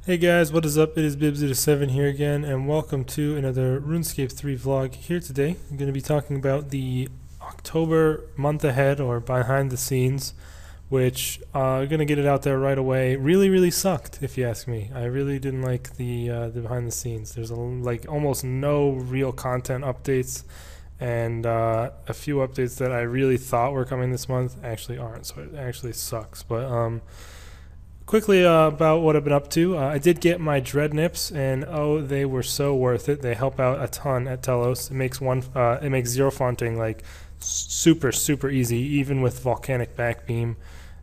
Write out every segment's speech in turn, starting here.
Hey guys, what is up? It is Bibs87 here again, and welcome to another RuneScape 3 vlog. Here today, I'm going to be talking about the October month ahead, or behind the scenes, which I'm going to get it out there right away. Really sucked, if you ask me. I really didn't like the behind the scenes. There's like almost no real content updates, and a few updates that I really thought were coming this month actually aren't, so it actually sucks. But quickly about what I've been up to. I did get my dread nips, and oh, they were so worth it. They help out a ton at Telos. It makes zero fonting like super easy, even with volcanic backbeam.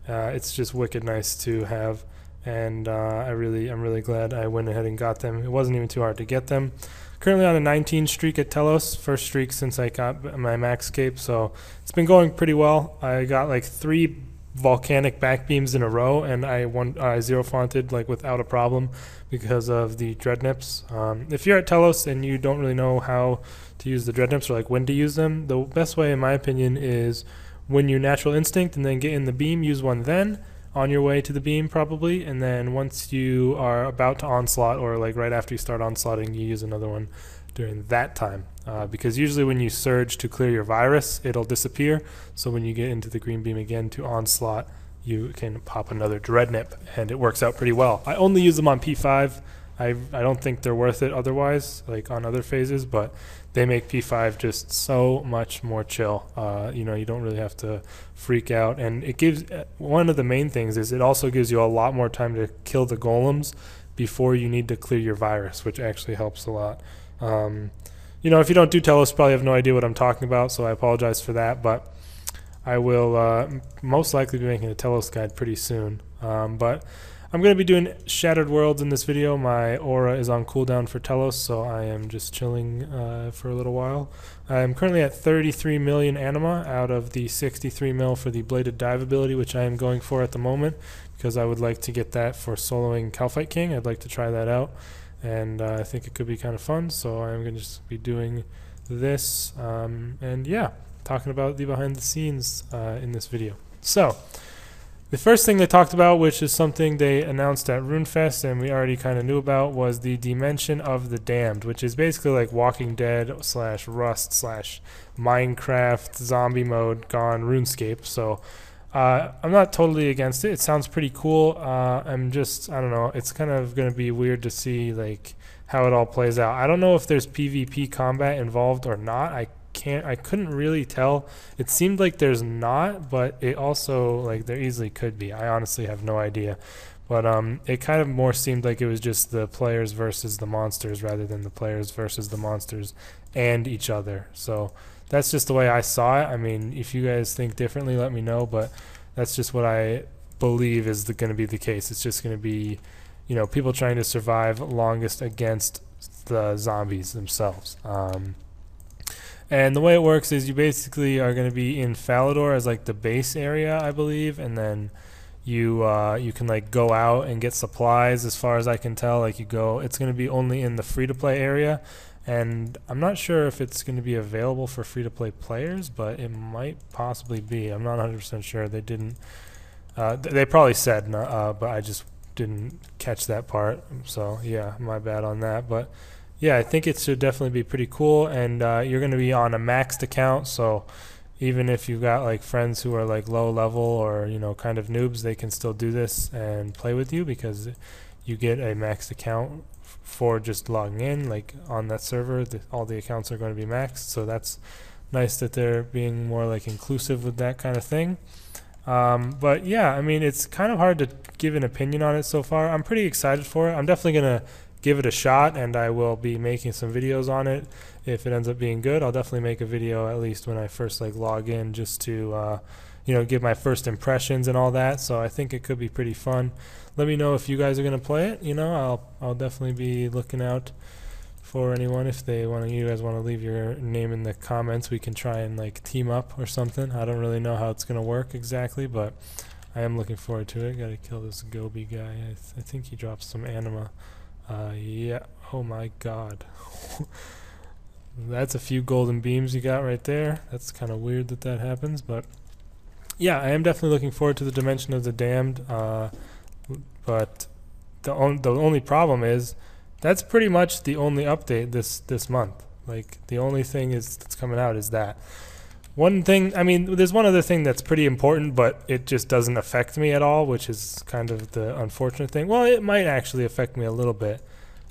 It's just wicked nice to have, and I'm really glad I went ahead and got them. It wasn't even too hard to get them. Currently on a 19 streak at Telos, first streak since I got my max cape, so it's been going pretty well. I got like 3 volcanic backbeams in a row, and I zero fonted like without a problem because of the dread nips. If you're at Telos and you don't really know how to use the dread nips or like when to use them, the best way in my opinion is when you natural instinct and then get in the beam, use one then on your way to the beam probably, and then once you are about to onslaught or like right after you start onslaughting, you use another one during that time, because usually when you surge to clear your virus, it'll disappear. So when you get into the green beam again to onslaught, you can pop another dread nip, and it works out pretty well. I only use them on P5. I don't think they're worth it otherwise, like on other phases, but they make P5 just so much more chill. You don't really have to freak out, and it gives, one of the main things is it also gives you a lot more time to kill the golems before you need to clear your virus, which actually helps a lot. If you don't do Telos, you probably have no idea what I'm talking about, so I apologize for that, but I will most likely be making a Telos guide pretty soon. But I'm going to be doing Shattered Worlds in this video. My aura is on cooldown for Telos, so I am just chilling for a little while. I'm currently at 33 million anima out of the 63 mil for the Bladed Dive ability, which I am going for at the moment, because I would like to get that for soloing Calfight King. I'd like to try that out, and I think it could be kind of fun, so I'm going to just be doing this, and yeah, talking about the behind the scenes in this video. So the first thing they talked about, which is something they announced at RuneFest and we already kind of knew about, was the Dimension of the Damned, which is basically like Walking Dead / Rust / Minecraft zombie mode gone RuneScape. So I'm not totally against it. It sounds pretty cool. I don't know, it's kind of going to be weird to see like how it all plays out. I don't know if there's PvP combat involved or not. I couldn't really tell. It seemed like there's not, but it also, like, there easily could be. I honestly have no idea. But it kind of more seemed like it was just the players versus the monsters rather than the players versus the monsters and each other. So that's just the way I saw it. I mean, if you guys think differently, let me know, but that's just what I believe is going to be the case. It's just going to be, people trying to survive longest against the zombies themselves. And the way it works is you basically are going to be in Falador as like the base area, I believe, and then you can like go out and get supplies. As far as I can tell, like it's going to be only in the free-to-play area, and I'm not sure if it's going to be available for free-to-play players, but it might possibly be. I'm not 100% sure. They didn't. They probably said, but I just didn't catch that part. So yeah, my bad on that, but. Yeah, I think it should definitely be pretty cool, and you're going to be on a maxed account, so even if you've got like friends who are like low level or kind of noobs, they can still do this and play with you because you get a maxed account for just logging in. Like on that server, all the accounts are going to be maxed, so that's nice that they're being more like inclusive with that kind of thing. But yeah, I mean, it's kind of hard to give an opinion on it so far. I'm pretty excited for it. I'm definitely going to give it a shot, and I will be making some videos on it. If it ends up being good, I'll definitely make a video at least when I first like log in, just to give my first impressions and all that. So I think it could be pretty fun. Let me know if you guys are going to play it. I'll definitely be looking out for anyone. If you guys want to leave your name in the comments, we can try and like team up or something. I don't really know how it's going to work exactly, but I am looking forward to it. Gotta kill this Gobi guy. I think he drops some anima. Yeah, oh my god. That's a few golden beams you got right there. That's kind of weird that happens, but yeah, I am definitely looking forward to the Dimension of the Damned, but the only problem is that's pretty much the only update this month. Like the only thing that's coming out is that. One thing, I mean, there's one other thing that's pretty important, but it just doesn't affect me at all, which is kind of the unfortunate thing. Well, it might actually affect me a little bit,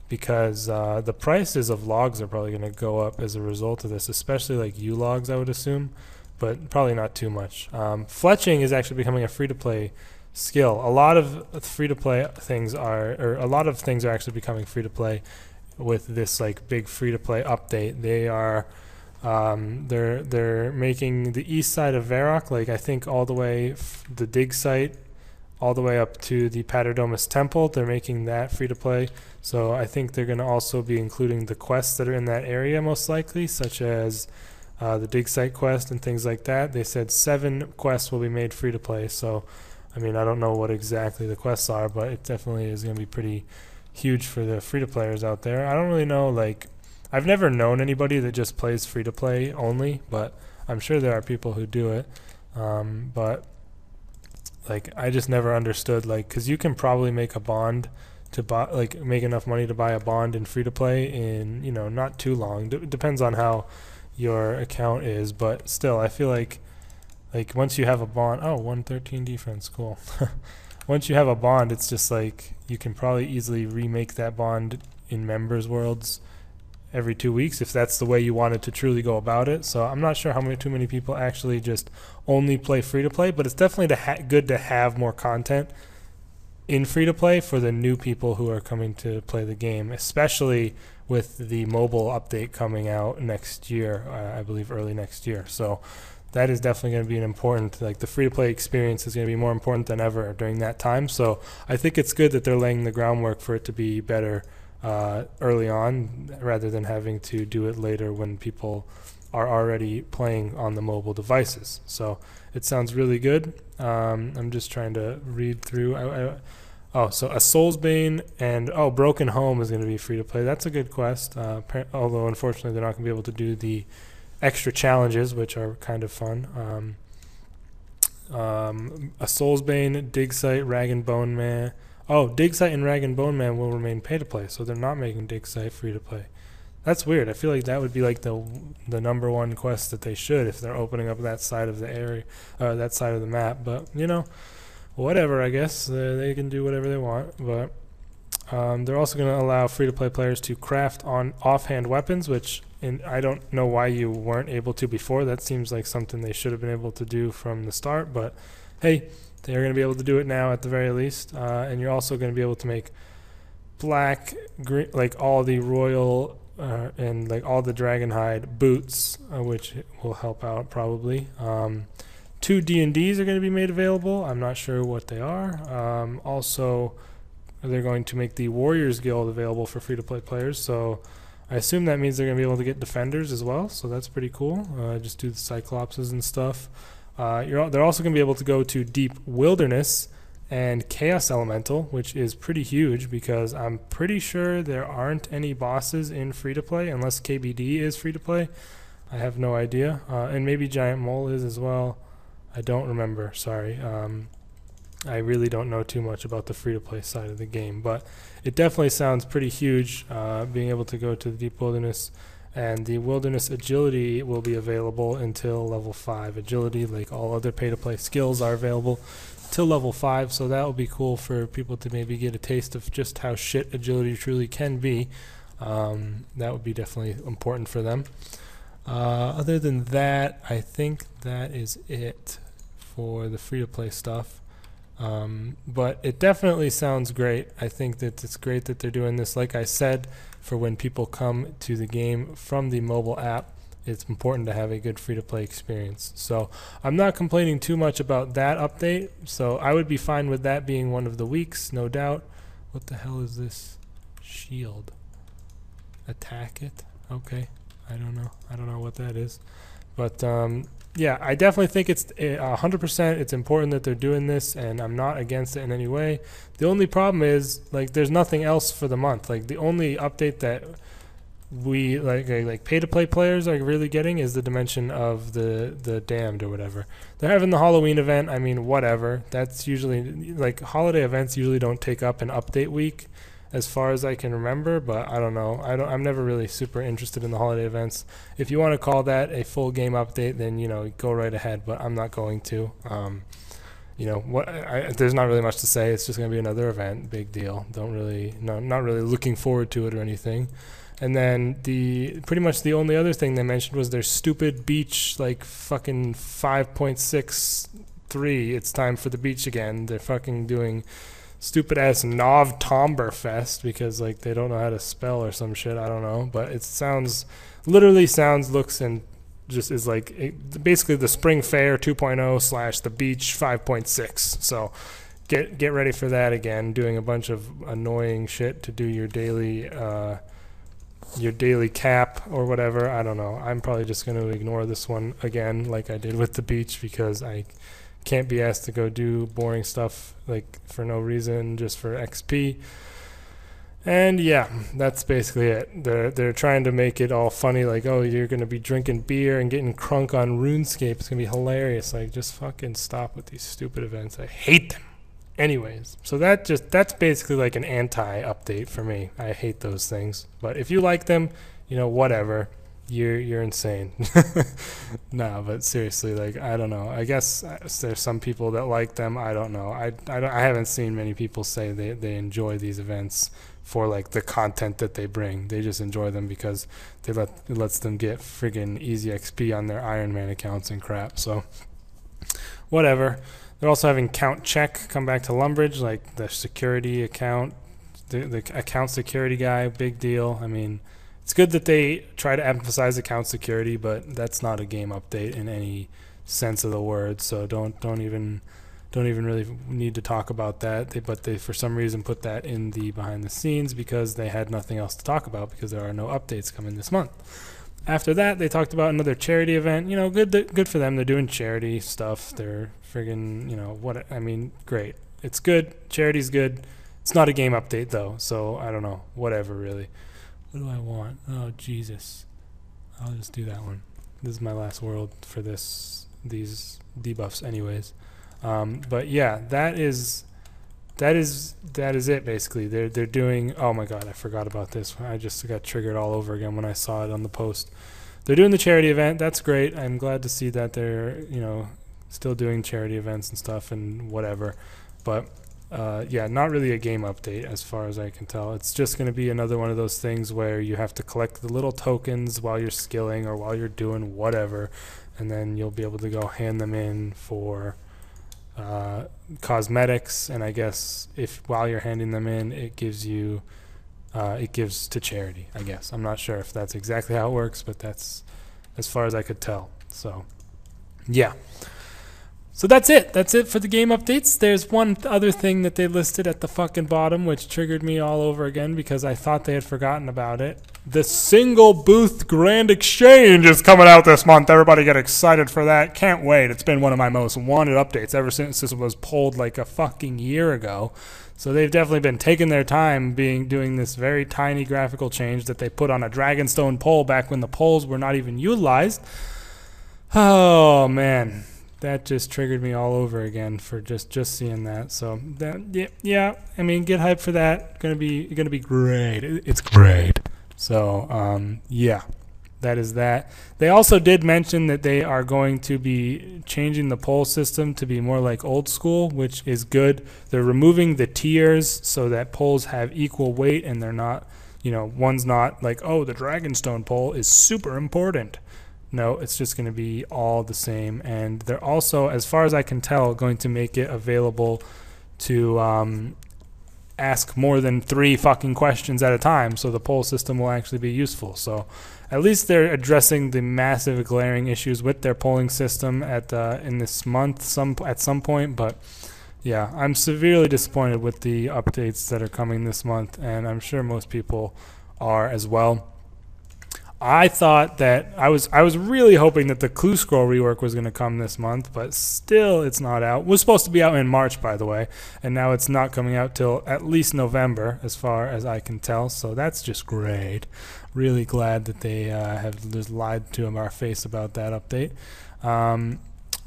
because the prices of logs are probably going to go up as a result of this, especially like U logs, I would assume, but probably not too much. Fletching is actually becoming a free-to-play skill. A lot of free-to-play things are, or a lot of things are actually becoming free-to-play with this like big free-to-play update. They are they're making the east side of Varrock, like I think all the way the dig site all the way up to the Paterdomus Temple. They're making that free to play. So I think they're going to also be including the quests that are in that area most likely, such as the dig site quest and things like that. They said 7 quests will be made free to play. So I mean, I don't know what exactly the quests are, but it definitely is going to be pretty huge for the free to players out there. I don't really know, like I've never known anybody that just plays free to play only, but I'm sure there are people who do it. But like I just never understood, like, because you can probably make a bond to buy, like make enough money to buy a bond in free to play in, you know, not too long. Depends on how your account is, but still I feel like once you have a bond, 113 defense, cool. Once you have a bond, it's just like you can probably easily remake that bond in members worlds every 2 weeks if that's the way you wanted to truly go about it. So I'm not sure how too many people actually just only play free to play, but it's definitely good to have more content in free to play for the new people who are coming to play the game, especially with the mobile update coming out next year, I believe early next year. So that is definitely going to be an important, like the free to play experience is going to be more important than ever during that time. So I think it's good that they're laying the groundwork for it to be better early on, rather than having to do it later when people are already playing on the mobile devices. So it sounds really good. I'm just trying to read through. So a Soulsbane and Broken Home is going to be free to play. That's a good quest. Although unfortunately they're not going to be able to do the extra challenges, which are kind of fun. A Soulsbane, Dig Site, Rag and Bone Man. Dig Site and Rag and Bone Man will remain pay to play, so they're not making Dig Site free to play. That's weird. I feel like that would be like the number one quest that they should, if they're opening up that side of the area, that side of the map. But you know, whatever. I guess they can do whatever they want. But they're also going to allow free to play players to craft on offhand weapons, which I don't know why you weren't able to before. That seems like something they should have been able to do from the start. But hey, they're going to be able to do it now at the very least. And you're also going to be able to make black, green, like all the royal and like all the dragonhide boots, which will help out probably. 2 D&Ds are going to be made available. I'm not sure what they are. Also, they're going to make the Warriors Guild available for free-to-play players. So I assume that means they're going to be able to get defenders as well. So that's pretty cool. Just do the Cyclopses and stuff. They're also going to be able to go to Deep Wilderness and Chaos Elemental, which is pretty huge because I'm pretty sure there aren't any bosses in free-to-play unless KBD is free-to-play. I have no idea. And maybe Giant Mole is as well. I don't remember, sorry. I really don't know too much about the free-to-play side of the game, but it definitely sounds pretty huge, being able to go to the Deep Wilderness. And the Wilderness Agility will be available until level 5. Agility, like all other pay-to-play skills, are available till level 5, so that will be cool for people to maybe get a taste of just how shit Agility truly can be. That would be definitely important for them. Other than that, I think that is it for the free-to-play stuff. But it definitely sounds great. I think that it's great that they're doing this. Like I said, for when people come to the game from the mobile app, it's important to have a good free-to-play experience. So I'm not complaining too much about that update. So I would be fine with that being one of the weeks, no doubt. What the hell is this? Shield. Attack it? Okay. I don't know. I don't know what that is. But yeah, I definitely think it's 100%. It's important that they're doing this, and I'm not against it in any way. The only problem is, like, there's nothing else for the month. Like, the only update that we like pay to play players are really getting is the dimension of the damned or whatever. They're having the Halloween event. I mean, whatever. That's usually like holiday events usually don't take up an update week, as far as I can remember. But I don't know. I'm never really super interested in the holiday events. If you want to call that a full game update, then go right ahead. But I'm not going to. There's not really much to say. It's just going to be another event. Big deal. Not really looking forward to it or anything. And then pretty much the only other thing they mentioned was their stupid beach, like fucking 5.63. It's time for the beach again. They're fucking doing stupid ass Novtomberfest because like they don't know how to spell or some shit. I don't know, but it looks and just is like basically the Spring Fair 2.0 / the Beach 5.6. So get ready for that again. Doing a bunch of annoying shit to do your daily cap or whatever. I don't know. I'm probably just going to ignore this one again like I did with the beach because I can't be asked to go do boring stuff like for no reason just for XP. And yeah, that's basically it. They're trying to make it all funny, like, oh, you're going to be drinking beer and getting crunk on RuneScape. It's going to be hilarious. Like, just fucking stop with these stupid events. I hate them. Anyways, so that's basically like an anti-update for me. I hate those things. But if you like them, whatever. You're insane. No, but seriously, like, I don't know. I guess there's some people that like them. I don't know. I haven't seen many people say they enjoy these events for like the content that they bring. They just enjoy them because it lets them get friggin' easy XP on their Iron Man accounts and crap. So whatever. They're also having Count Check come back to Lumbridge, like the security account, the account security guy. Big deal. I mean, it's good that they try to emphasize account security, but that's not a game update in any sense of the word. So don't even really need to talk about that. But they for some reason put that in the behind the scenes because they had nothing else to talk about because there are no updates coming this month. After that, they talked about another charity event. Good for them. They're doing charity stuff. They're friggin', great. It's good. Charity's good. It's not a game update though, so I don't know. Whatever, really. What do I want? Oh, Jesus. I'll just do that one. This is my last world for these debuffs anyways. But yeah, that is it basically. They're doing, oh my god, I forgot about this. I just got triggered all over again when I saw it on the post. They're doing the charity event. That's great. I'm glad to see that they're, still doing charity events and stuff and whatever. But yeah, not really a game update as far as I can tell. It's just going to be another one of those things where you have to collect the little tokens while you're skilling or while you're doing whatever, and then you'll be able to go hand them in for cosmetics. And I guess if while you're handing them in, it gives to charity, I guess. I'm not sure if that's exactly how it works, but that's as far as I could tell. So yeah. So that's it. That's it for the game updates. There's one other thing that they listed at the fucking bottom, which triggered me all over again because I thought they had forgotten about it. The single booth Grand Exchange is coming out this month. Everybody get excited for that. Can't wait. It's been one of my most wanted updates ever since this was pulled like a fucking year ago. So they've definitely been taking their time doing this very tiny graphical change that they put on a Dragonstone pole back when the poles were not even utilized. Oh, man. That just triggered me all over again for just seeing that. So that yeah, I mean, get hyped for that. Gonna be great. It's great. So yeah, that is that. They also did mention that they are going to be changing the poll system to be more like old school, which is good. They're removing the tiers so that polls have equal weight and they're not, one's not like, oh, the Dragonstone poll is super important. No, it's just going to be all the same. And they're also, as far as I can tell, going to make it available to ask more than 3 fucking questions at a time, so the poll system will actually be useful. So at least they're addressing the massive glaring issues with their polling system in this month at some point. But yeah, I'm severely disappointed with the updates that are coming this month, and I'm sure most people are as well. I thought that I was really hoping that the Clue Scroll rework was going to come this month, but still it's not out. It was supposed to be out in March, by the way, and now it's not coming out till at least November, as far as I can tell. So that's just great. Really glad that they have just lied to our face about that update.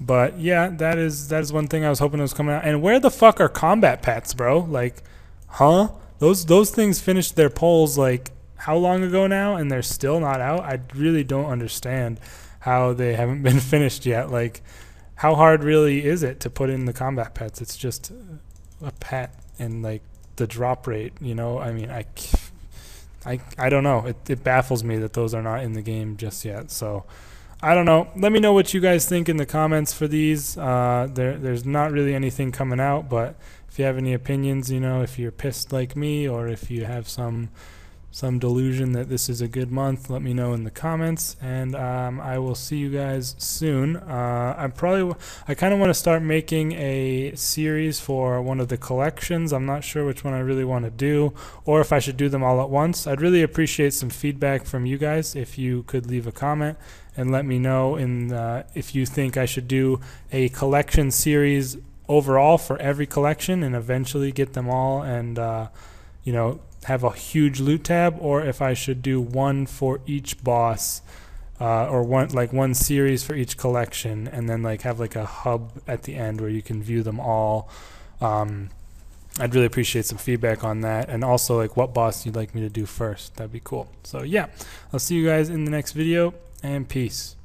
But yeah, that is one thing I was hoping was coming out. And where the fuck are combat pets, bro? Like, huh? Those things finished their polls like how long ago now, and they're still not out. I really don't understand how they haven't been finished yet. Like, how hard really is it to put in the combat pets? It's just a pet and like the drop rate, you know? I mean, I don't know. It baffles me that those are not in the game just yet. So I don't know. Let me know what you guys think in the comments for these. There's not really anything coming out, but if you have any opinions, you know, if you're pissed like me or if you have some delusion that this is a good month, let me know in the comments, and I will see you guys soon. I kind of want to start making a series for one of the collections. I'm not sure which one I really want to do, or if I should do them all at once. I'd really appreciate some feedback from you guys if you could leave a comment and let me know if you think I should do a collection series overall for every collection and eventually get them all and you know, have a huge loot tab, or if I should do one for each boss or one series for each collection, and then like have like a hub at the end where you can view them all. I'd really appreciate some feedback on that, and also like what boss you'd like me to do first. That'd be cool. So yeah, I'll see you guys in the next video, and peace.